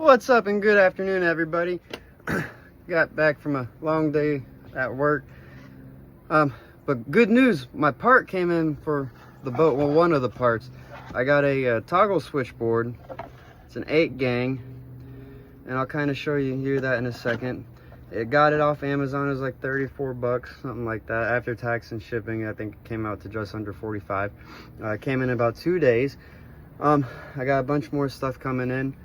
What's up and good afternoon, everybody. Got back from a long day at work. But good news, my part came in for the boat. Well, one of the parts. I got a toggle switchboard. It's an 8 gang, and I'll kind of show you here that in a second. It got it off Amazon. It was like 34 bucks, something like that. After tax and shipping, I think it came out to just under 45. It came in about 2 days. I got a bunch more stuff coming in,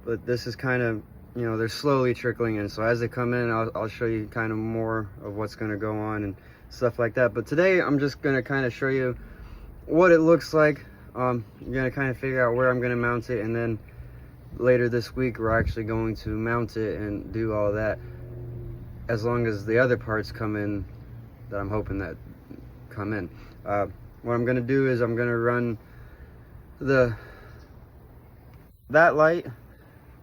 but this is kind of, you know, they're slowly trickling in. So as they come in, I'll show you kind of more of what's going to go on and stuff like that. But today I'm just going to kind of show you what it looks like. You're going to kind of figure out where I'm going to mount it, and then later this week we're actually going to mount it and do all that, as long as the other parts come in that I'm hoping that come in. What I'm going to do is I'm going to run that light,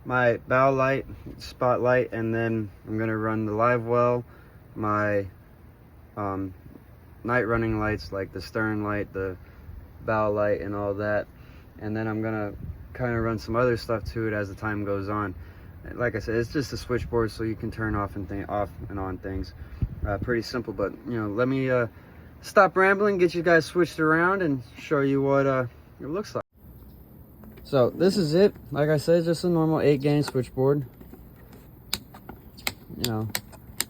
my bow light, spotlight, and then I'm going to run the live well, my night running lights like the stern light, the bow light, and all that. And then I'm going to kind of run some other stuff to it as the time goes on. Like I said, it's just a switchboard, so you can turn off and on things. Pretty simple, but you know, let me stop rambling, get you guys switched around, and show you what it looks like. So this is it. Like I said, just a normal 8 gang switchboard. You know,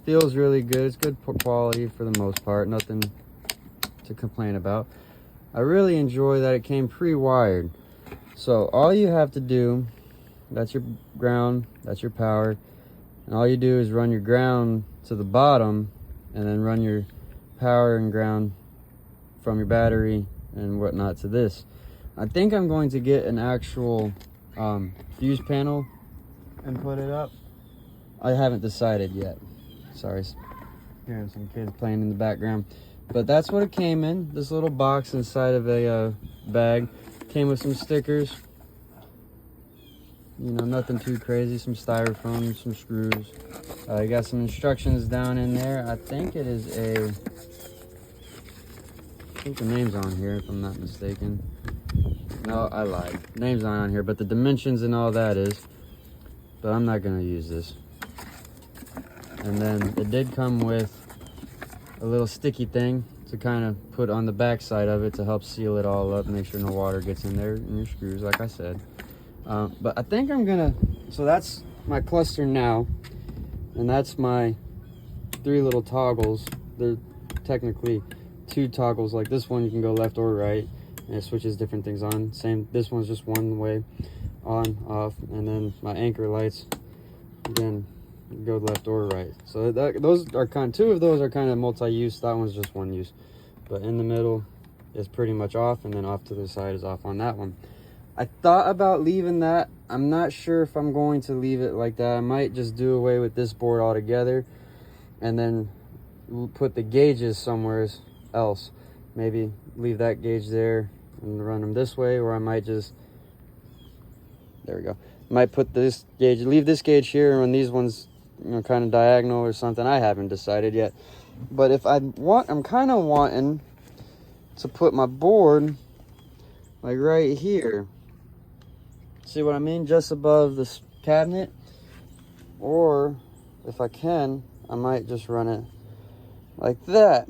feels really good. It's good quality for the most part. Nothing to complain about. I really enjoy that it came pre-wired. So all you have to do, that's your ground, that's your power, and all you do is run your ground to the bottom and then run your power and ground from your battery and whatnot to this. I think I'm going to get an actual fuse panel and put it up. I haven't decided yet. Sorry, hearing some kids playing in the background. But that's what it came in, this little box inside of a bag. Came with some stickers. You know, nothing too crazy. Some styrofoam, some screws. You got some instructions down in there. I think it is I think the name's on here, if I'm not mistaken. No, I lied. Name's not on here, but the dimensions and all that is. But I'm not going to use this. And then it did come with a little sticky thing to kind of put on the back side of it to help seal it all up, make sure no water gets in there, and your screws, like I said. But I think I'm gonna, so that's my cluster now, and that's my 3 little toggles. They're technically 2 toggles. Like this one, you can go left or right, and it switches different things on. Same, this one's just one way, on, off, and then my anchor lights, again, go left or right. So those are kind, 2 of those are kind of multi-use. That one's just one use. But in the middle is pretty much off, and then off to the side is off on that one. I thought about leaving that. I'm not sure if I'm going to leave it like that. I might just do away with this board altogether and then put the gauges somewhere else. Maybe leave that gauge there and run them this way, or I might just, there we go. Might put this gauge, leave this gauge here and run these ones, you know, kind of diagonal or something. I haven't decided yet. But if I'm kind of wanting to put my board like right here. See what I mean? Just above this cabinet. Or if I can, I might just run it like that.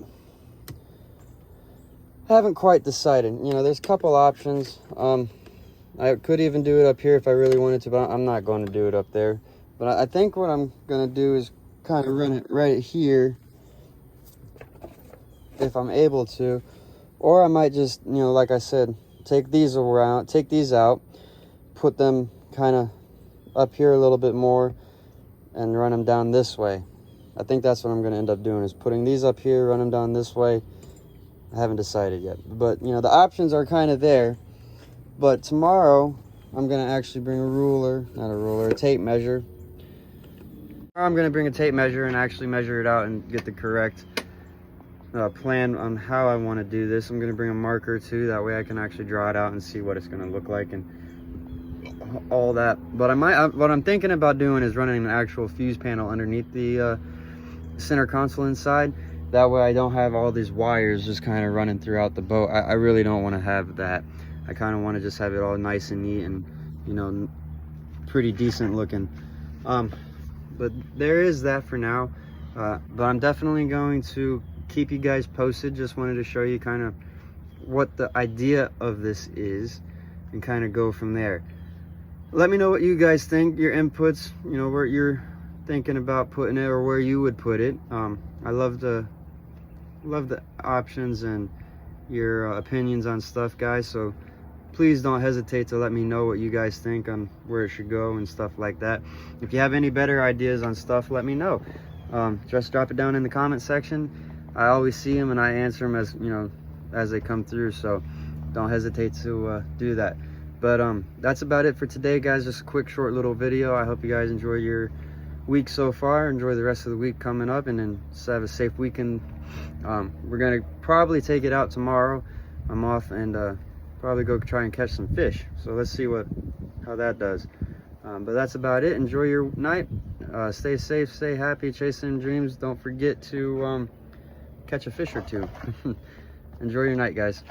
Haven't quite decided. You know, there's a couple options. I could even do it up here if I really wanted to, but I'm not going to do it up there. But I think what I'm going to do is kind of run it right here if I'm able to. Or I might just, you know, like I said, take these out, put them kind of up here a little bit more, and run them down this way. I think that's what I'm going to end up doing, is putting these up here, run them down this way. I haven't decided yet, but you know, the options are kind of there. But tomorrow I'm going to actually bring a tape measure. I'm going to bring a tape measure and actually measure it out and get the correct plan on how I want to do this. I'm going to bring a marker too, that way I can actually draw it out and see what it's going to look like and all that. But what I'm thinking about doing is running an actual fuse panel underneath the center console inside. That way I don't have all these wires just kind of running throughout the boat. I really don't want to have that. I kind of want to just have it all nice and neat and, you know, pretty decent looking. But there is that for now. But I'm definitely going to keep you guys posted. Just wanted to show you kind of what the idea of this is and kind of go from there. Let me know what you guys think, your inputs, you know, where you're thinking about putting it or where you would put it. I love the options and your opinions on stuff, guys, so please don't hesitate to let me know what you guys think on where it should go and stuff like that. If you have any better ideas on stuff, let me know. Just drop it down in the comment section. I always see them and I answer them as, you know, as they come through, so don't hesitate to do that. But that's about it for today, guys. Just a quick short little video. I hope you guys enjoy your week so far. Enjoy the rest of the week coming up, and then just have a safe weekend. We're gonna probably take it out tomorrow. I'm off, and probably go try and catch some fish. So let's see how that does. But that's about it. Enjoy your night. Stay safe, stay happy, chasing dreams. Don't forget to catch a fish or two. Enjoy your night, guys.